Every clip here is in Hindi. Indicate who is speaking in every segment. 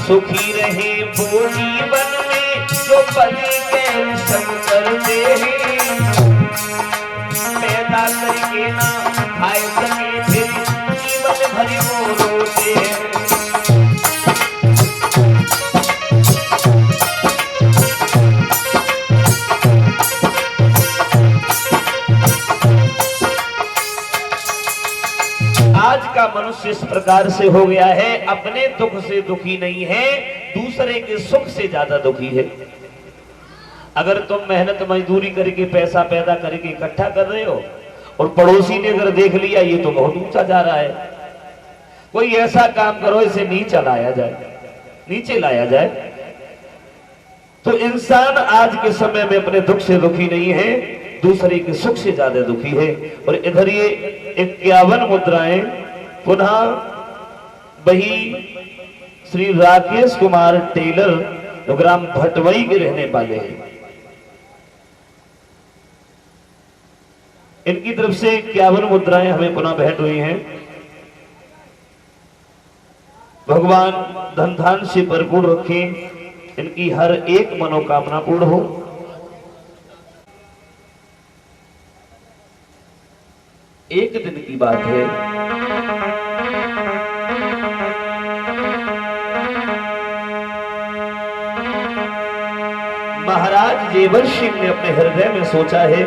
Speaker 1: सुखी रहे वो जीवन में जो पले के सब करते हैं। पैदा करके ना खाए सके फिर जीवन भर वो रोते हैं। आज का मनुष्य इस प्रकार से हो गया है, अपने दुख से दुखी नहीं है, दूसरे के सुख से ज्यादा दुखी है। अगर तुम मेहनत मजदूरी करके पैसा पैदा करके इकट्ठा कर रहे हो और पड़ोसी ने अगर देख लिया ये तो बहुत ऊंचा जा रहा है, कोई ऐसा काम करो इसे नीचे लाया जाए, तो इंसान आज के समय में अपने दुख से दुखी नहीं है, दूसरे के सुख से ज्यादा दुखी है। और इधर ये 51 मुद्राएं पुनः वही श्री राकेश कुमार टेलर जो ग्राम भटवई के रहने वाले हैं, इनकी तरफ से 51 मुद्राएं हमें पुनः भेंट हुई हैं। भगवान धन धान से भरपूर रखें, इनकी हर एक मनोकामना पूर्ण हो। एक दिन की बात है, महाराज जेवर सिंह ने अपने हृदय में सोचा है,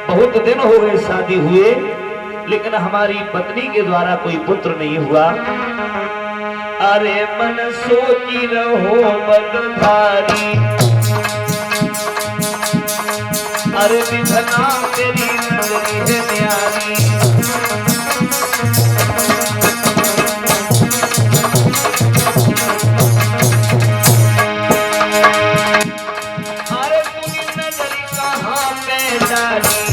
Speaker 1: बहुत दिन हो गए शादी हुए लेकिन हमारी पत्नी के द्वारा कोई पुत्र नहीं हुआ। अरे मन सोची रहो बलधारी, अरे विधना तेरी नजरी है न्यारी। अरे तेरी नजरी कहाँ पे डाली,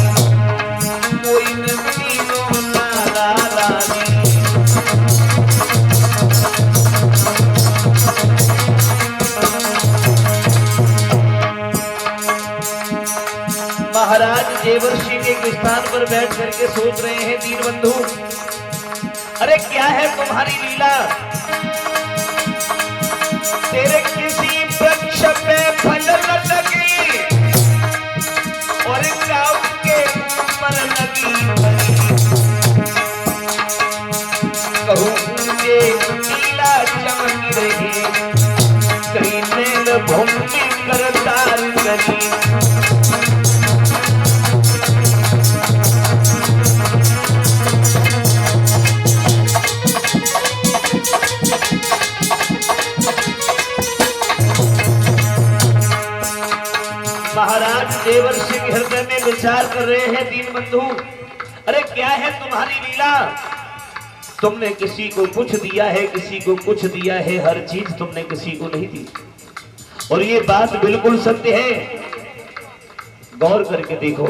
Speaker 1: कोई नजरी नो नारा रानी। महाराज जेवर सिंह एक स्थान पर बैठ करके सोच रहे हैं, दीन बंधु अरे क्या है तुम्हारी लीला, तेरे किसी वृक्ष पे फल न लगी और काऊ के ऊपर लगी। कहूँ मुझे लीला चमक रही, कहीं नैन भूमि करतार करी। महाराज देवर सिंह हृदय में विचार कर रहे हैं, दीन बंधु अरे क्या है तुम्हारी लीला, तुमने किसी को कुछ दिया है, किसी को कुछ दिया है, हर चीज तुमने किसी को नहीं दी। और ये बात बिल्कुल सत्य है, गौर करके देखो।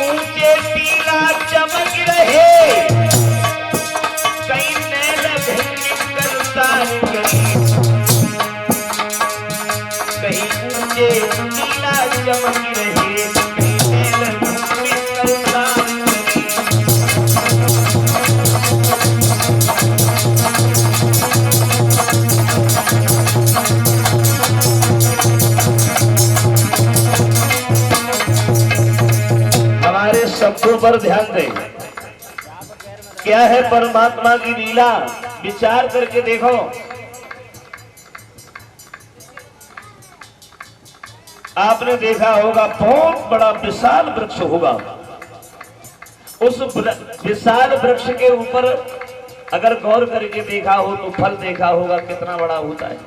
Speaker 1: ऊंचे टीला चमक रहे, कहीं नैन भूमि करतार करी। कहीं ऊंचे टीला चमक रहे, कहीं नैन भूमि करतार करी। शब्दों पर ध्यान दें, क्या है परमात्मा की लीला, विचार करके देखो। आपने देखा होगा बहुत बड़ा विशाल वृक्ष होगा, उस विशाल वृक्ष के ऊपर अगर गौर करके देखा हो तो फल देखा होगा कितना बड़ा होता है।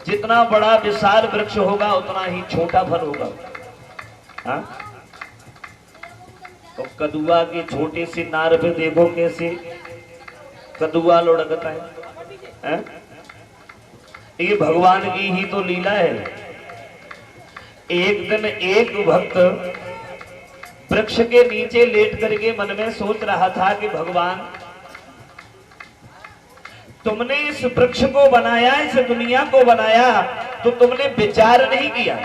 Speaker 1: जितना बड़ा विशाल वृक्ष होगा उतना ही छोटा फल होगा। हाँ? तो कदुआ के छोटे से नार पे देखो कैसे कदुआ लुढ़कता है। ये भगवान की ही तो लीला है। एक दिन एक भक्त वृक्ष के नीचे लेट करके मन में सोच रहा था कि भगवान, तुमने इस वृक्ष को बनाया, इस दुनिया को बनाया, तो तुमने विचार नहीं किया।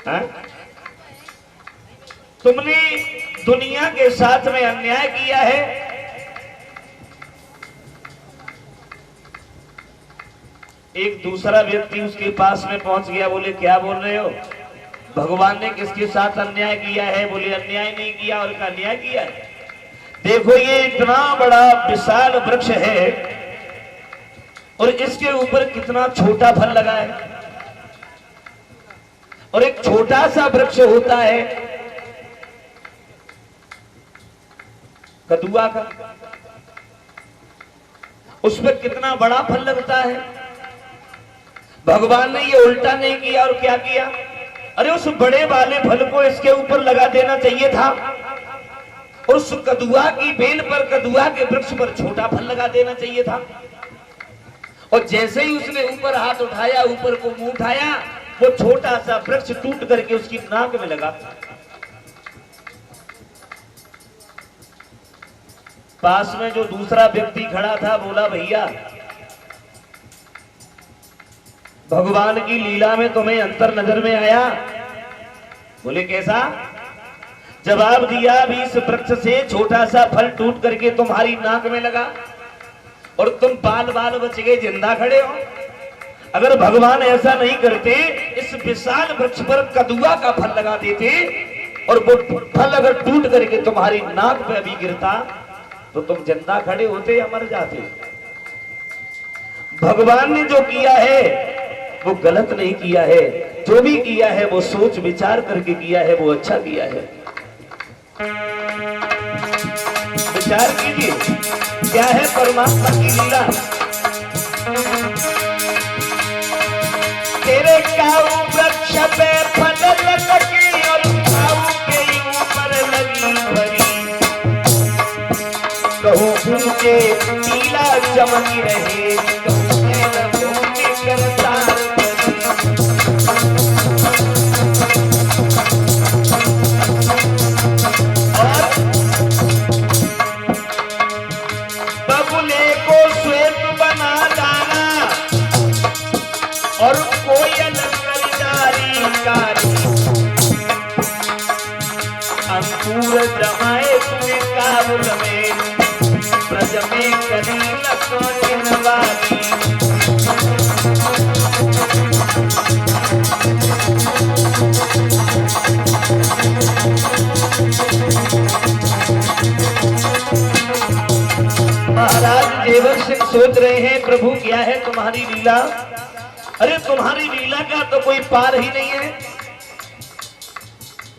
Speaker 1: हा? तुमने दुनिया के साथ में अन्याय किया है। एक दूसरा व्यक्ति उसके पास में पहुंच गया, बोले क्या बोल रहे हो, भगवान ने किसके साथ अन्याय किया है? बोले अन्याय नहीं किया। और क्या अन्याय किया है? देखो ये इतना बड़ा विशाल वृक्ष है और इसके ऊपर कितना छोटा फल लगा है। और एक छोटा सा वृक्ष होता है कदुआ का, उसमें कितना बड़ा फल लगता है। भगवान ने ये उल्टा नहीं किया और क्या किया? अरे उस बड़े वाले फल को इसके ऊपर लगा देना चाहिए था, उस कदुआ की बेल पर, कदुआ के वृक्ष पर छोटा फल लगा देना चाहिए था। और जैसे ही उसने ऊपर हाथ उठाया, ऊपर को मुंह उठाया, वो छोटा सा वृक्ष टूट करके उसकी नाक में लगा। पास में जो दूसरा व्यक्ति खड़ा था बोला, भैया भगवान की लीला में तुम्हें अंतर नजर में आया? बोले कैसा? जवाब दिया, अभी इस वृक्ष से छोटा सा फल टूट करके तुम्हारी नाक में लगा और तुम बाल बाल बच गए, जिंदा खड़े हो। अगर भगवान ऐसा नहीं करते, इस विशाल वृक्ष पर कदुआ का फल लगा देते और वो फल अगर टूट करके तुम्हारी नाक पे अभी गिरता तो तुम जिंदा खड़े होते या मर जाते। भगवान ने जो किया है वो गलत नहीं किया है, जो भी किया है वो सोच विचार करके किया है, वो अच्छा किया है। विचार कीजिए क्या है परमात्मा की लीला। तेरे काऊ वृक्ष पे फल लगी और काऊ के ऊपर लगी भरी, कहूँ उनके पीला चमकी रहे, कहूँ के करता और कोयल कलिदारी कारी, अंकुर जमाए तुझे काबुल में, ब्रज में करी लखन वाली। महाराज देवर सिंह सोच रहे हैं, प्रभु क्या है तुम्हारी लीला? अरे तुम्हारी लीला का तो कोई पार ही नहीं है।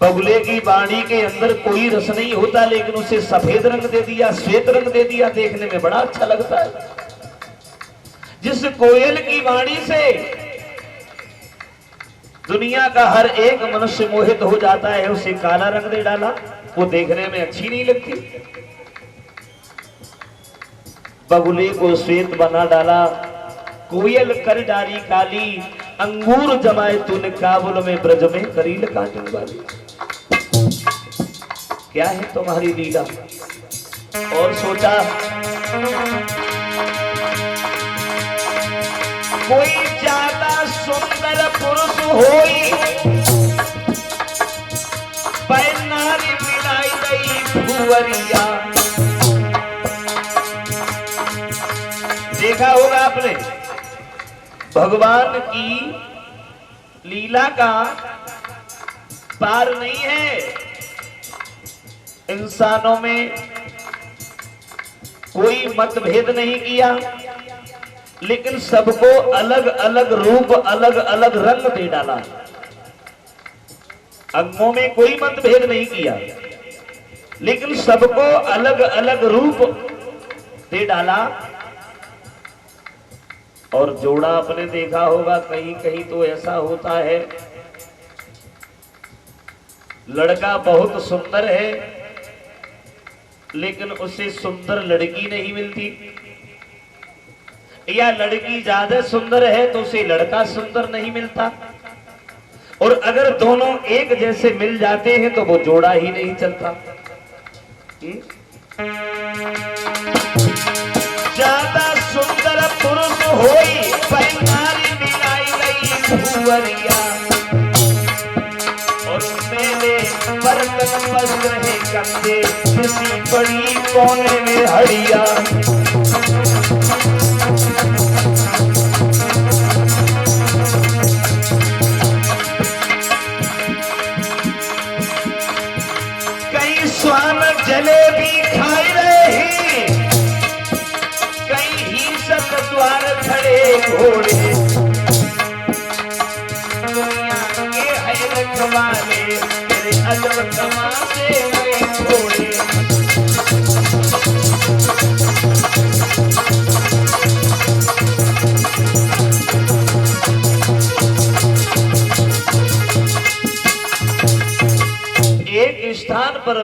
Speaker 1: बगुले की वाणी के अंदर कोई रस नहीं होता, लेकिन उसे सफेद रंग दे दिया, श्वेत रंग दे दिया, देखने में बड़ा अच्छा लगता है। जिस कोयल की वाणी से दुनिया का हर एक मनुष्य मोहित हो जाता है, उसे काला रंग दे डाला, वो देखने में अच्छी नहीं लगती। बगुले को श्वेत बना डाला, कोयल कर डारी काली, अंगूर जमाए तूने काबुल में, ब्रज में करील काटन वाली। क्या है तुम्हारी लीला? और सोचा कोई ज्यादा सुंदर पुरुष होई, नारी मिलाई गई भुवरिया। देखा होगा आपने, भगवान की लीला का पार नहीं है। इंसानों में कोई मतभेद नहीं किया, लेकिन सबको अलग अलग रूप, अलग अलग रंग दे डाला। अंगों में कोई मतभेद नहीं किया, लेकिन सबको अलग अलग रूप दे डाला। और जोड़ा आपने देखा होगा, कहीं कहीं तो ऐसा होता है, लड़का बहुत सुंदर है लेकिन उसे सुंदर लड़की नहीं मिलती, या लड़की ज्यादा सुंदर है तो उसे लड़का सुंदर नहीं मिलता। और अगर दोनों एक जैसे मिल जाते हैं तो वो जोड़ा ही नहीं चलता। ज्यादा सुंदर पुरुष होई नारी मिलाई गई भुवरिया, और मेरे बर्तन वस्त्र है कंधे किसी बड़ी कोने में हड़िया। कई स्वान जलेबी खाई रहे हैं, कई हिंसक द्वार खड़े घोड़े, दुनिया के है रखवाले तेरे अजब तमाशे गए घोड़े। एक स्थान पर